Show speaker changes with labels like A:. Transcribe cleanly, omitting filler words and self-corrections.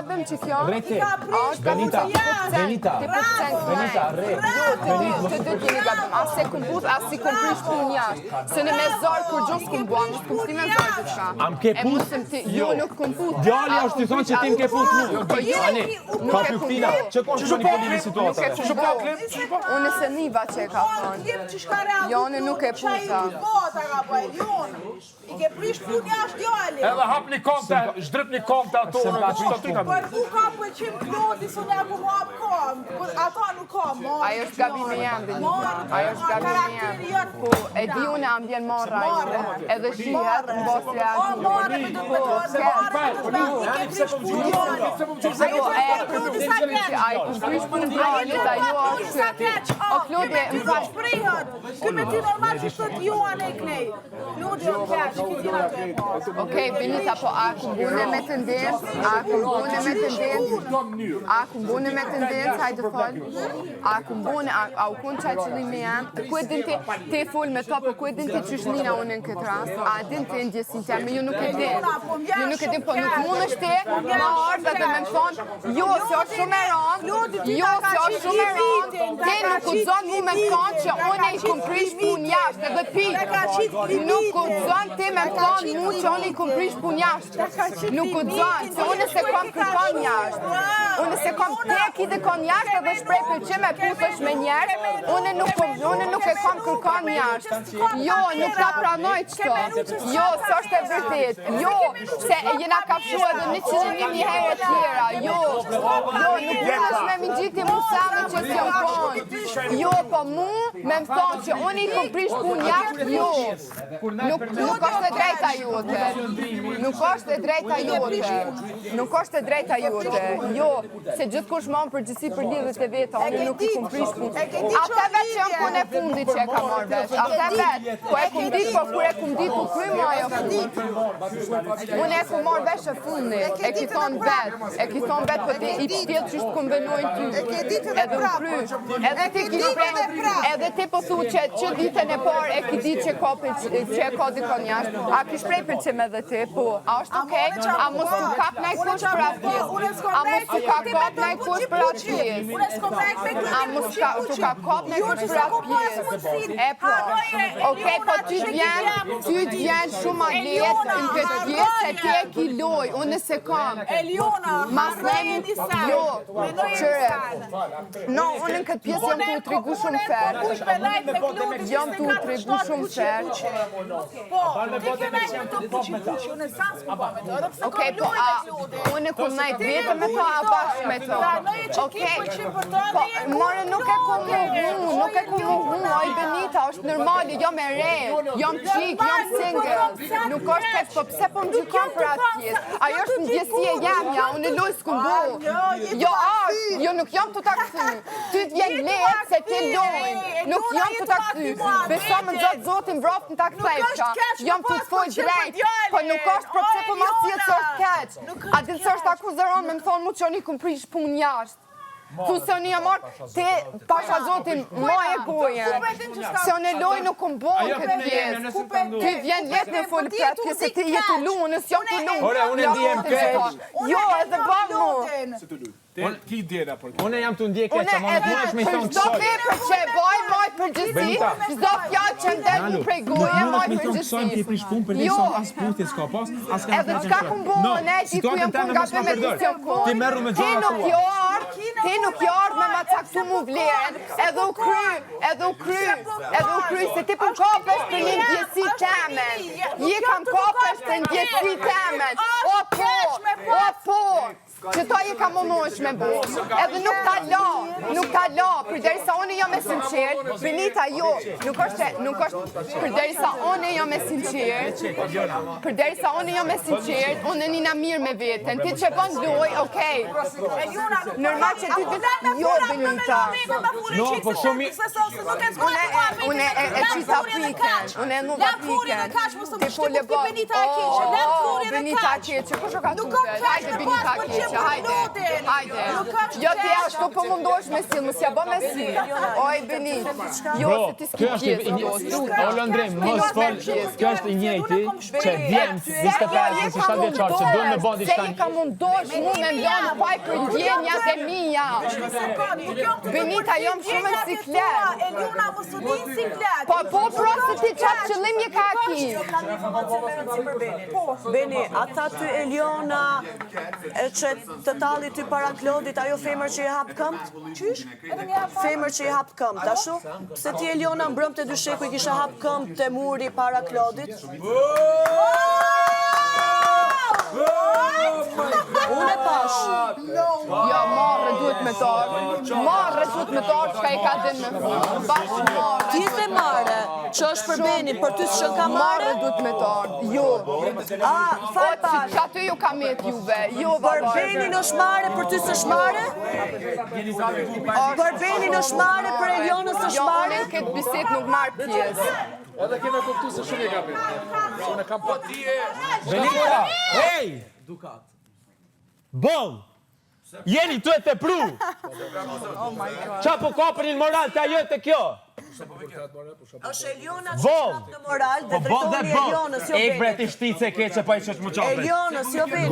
A: gabim që kjo?
B: Rete, Benita, re.
A: Të dy keni gabim, as se kum put, as si kum prish punë jashtë. Se në me zorë kur gjusë kum bua, nuk kum sti me zorë të shka.
B: Am ke put?
A: Jo, nuk kum put.
B: Djali është të thonë që ti m'ke put mu. Ani, ka Pjuftina, që konë që një një situata?
A: Unë se niva që ka thonë. Jone nuk e puta.
C: I ke prish punë jashtë djali.
D: Edhe hap një komte, zhdrip një komte ato në qytetina.
C: Për ku ka pëlqim Klodi, së ne ku hap kom. Ata nuk ka, marë.
A: Ajo është gabimi jam, Benita. Ajo është gabimi jam. Po, e di unë am vjen marra ime. Edhe shihet, në bosë e ati.
C: Marë me do i ke prish punë djali.
A: Ajo ku prish punë djali, ajo është. O, Klodi, më fash.
C: Këme ti normal që shtot juan e knej. Klodi o keq.
A: Okej, Benita, po a kumbune me tendencë? A kumbune me tendencë? A kumbune me tendencë, hajde fol? A kumbune, a u kun qaj qëllimi jam? Ku e din ti fol me to, po ku e din ti qyshnina unë në këtë rast? A din ti ndjesin të jam, ju nuk e din. Ju nuk e din, po nuk mund është ti, ma ardhe dhe me më thonë, jo, se është shumë e rëndë, jo, se është shumë e rëndë, ti nuk u zonë mu me më thonë që unë e i kum prish pun jashtë, edhe pi, nuk u zonë ti me më thonë mu që unë i kum prish pun jashtë. Nuk u zonë, se unë se kom kërkon jashtë. Unë se kom tek i dhe kon jashtë edhe shprej për që me pusësh me njerë, unë nuk e kom kërkon jashtë. Jo, nuk ta pranoj qëto. Jo, së është e vërtet. Jo, se jena kafshu edhe 101.000 herë tjera. Jo, nuk është me më gjiti mu same që s'jom konë. Jo, po mu me më thonë që unë i kom prish pun jashtë, jo. Nuk është e drejta jote. Nuk është e drejta jote. Nuk është e drejta jote. Jo, se gjithë kush ma më përgjësi për lidhët e veta, unë nuk i kum prish pun. Ate vetë që jam kun e fundit që e ka marrë vesh. Ate vetë. Po e kum dit, po kur e kum dit, po krymë ajo fundit. Unë e kum marrë vesh e fundit. E ki thonë vetë. E ki thonë vetë, po ti i pjetë që shtë konvenojnë ty. Edhe u krysh. Edhe ti ki shprejnë. Edhe ti po thu që ditën e parë e ki dit që e ka dikon jashtë. A ki shprej për që me dhe ti, po. A është okej? A mos tu kap naj kush për atë pjesë? A mos tu ka kap naj kush për atë pjesë? A mos tu ka kap naj kush për atë pjesë? E po. Okej, po ty t'vjen shumë a letë në këtë pjesë se ti e ki loj. Unë se kam. Mas nemi, jo, qëre. No, unë në këtë pjesë jam t'u tregu shumë ferë. Jam t'u tregu shumë ferë. Okej, po a unë ku najt vetëm me to, a bashkë me to? Okej, po more nuk e ku mu, oj Benita, është normali, jam e re, jam qik, jam single, nuk është këtë, po pse po më gjykon për atë pjesë? Ajo është në gjësie jamja, unë e lojë s'ku bu. Jo është, jo nuk jam të taksy, ty t'vjen letë se ti lojnë, nuk jam të taksy, besa më nëzot zotin vroft në taksajfqa, jam të t'foj drejt, po nuk është për pse po ma si e të është keq. A dinë së është akuzeron me më thonë mu që oni këm prish pun jashtë. Tu se unë jam marrë, ti pasha zotin ma e goje. Se unë e loj nuk këm bojnë këtë pjesë. Ty vjen letë në full për atë pjesë, se ti jetë u lunë, nësë jam të lunë.
B: Ore, unë e ndihem keq.
A: Jo, edhe bëmë mu.
D: Ki djena për këtë?
B: Unë jam të ndje keq, ama nuk mund është me thonë
A: Çdo vepër që e baj, maj përgjësi, çdo fjalë që ndel një prej goje, maj përgjësi. Jo, edhe çka ku mbon, ti ku jam ku nga me dision kohë.
B: Ti merru me gjona tua.
A: Ti nuk jo ardh me ma caktu mu vlerën, edhe u kry, se ti për kopesh për një ndjesi temen. Je kam kopesh për ndjesi temen. O po, që ta je ka monosh me bu. Edhe nuk ta la, për derisa unë jam e sinqert, Benita jo, nuk është, për derisa unë jam e sinqert, unë e njëna mirë me vetën, ti që bën loj, okej. Normal që ti vetë, jo Benita.
B: No, po shumë...
A: Unë e qita piken, unë e nuva piken. Ti po le bërë, Benita keqe, ku shë ka tutet, hajde Benita keqe, hajde.
C: model.
A: Hajde. Jo ti ashtu po mundosh me sill, mos ja bë me sill. Oj Beni. Jo se ti s'ke pjesë.
B: Olo Andrej, mos fol, kjo është i njëjti që djemt 25-27 vjeçar që duan me bën diçka.
A: Se ka mundosh mu me lënë faj për ndjenjat e mia. Benita, jam shumë në siklet.
C: Eliona mos u din siklet.
A: Po se ti çat qëllim je ka ki.
E: Kam informacion si për Benin. Beni, ata ty Eliona që të talli ty para Klodit, ajo femër që i hap këmbë?
C: Qysh?
E: Femër që i hap këmbë, tashu? Pse ti Eliona mbrëm të dysheku i kisha hap këmbë të muri para Klodit? Unë e pash.
A: Ja, marrë duhet me tarë. Marrë duhet me tarë që ka i ka dhe me fundë. Bashkë marrë.
E: Ti the marrë, që është për Benin, për ty s'shën ka marrë?
A: Marrë duhet me tarë. Jo.
E: Fal pash.
A: Që aty ju ka met juve. Jo,
E: Për Benin është marrë, për ty s'është marrë? Për Benin është marrë, për Elionës është
A: Jo, unë
E: marrë?
A: në këtë biset nuk marrë pjesë.
D: Edhe kena kuptu se shumë e ka bërë. Unë kam pa ti e...
B: Benita, hey! Bon! Jeni tu e të pru! Qa po kopërin moral të ajo të kjo?
E: Është Eliona që
B: Bon!
E: shkap në moral dhe
B: Po bon dhe
E: drejtoni
B: bon!
E: Elionës, jo
B: E bre
E: Benin.
B: ti shtice ke që pa i qështë më qabet.
E: Elionës, jo Benin.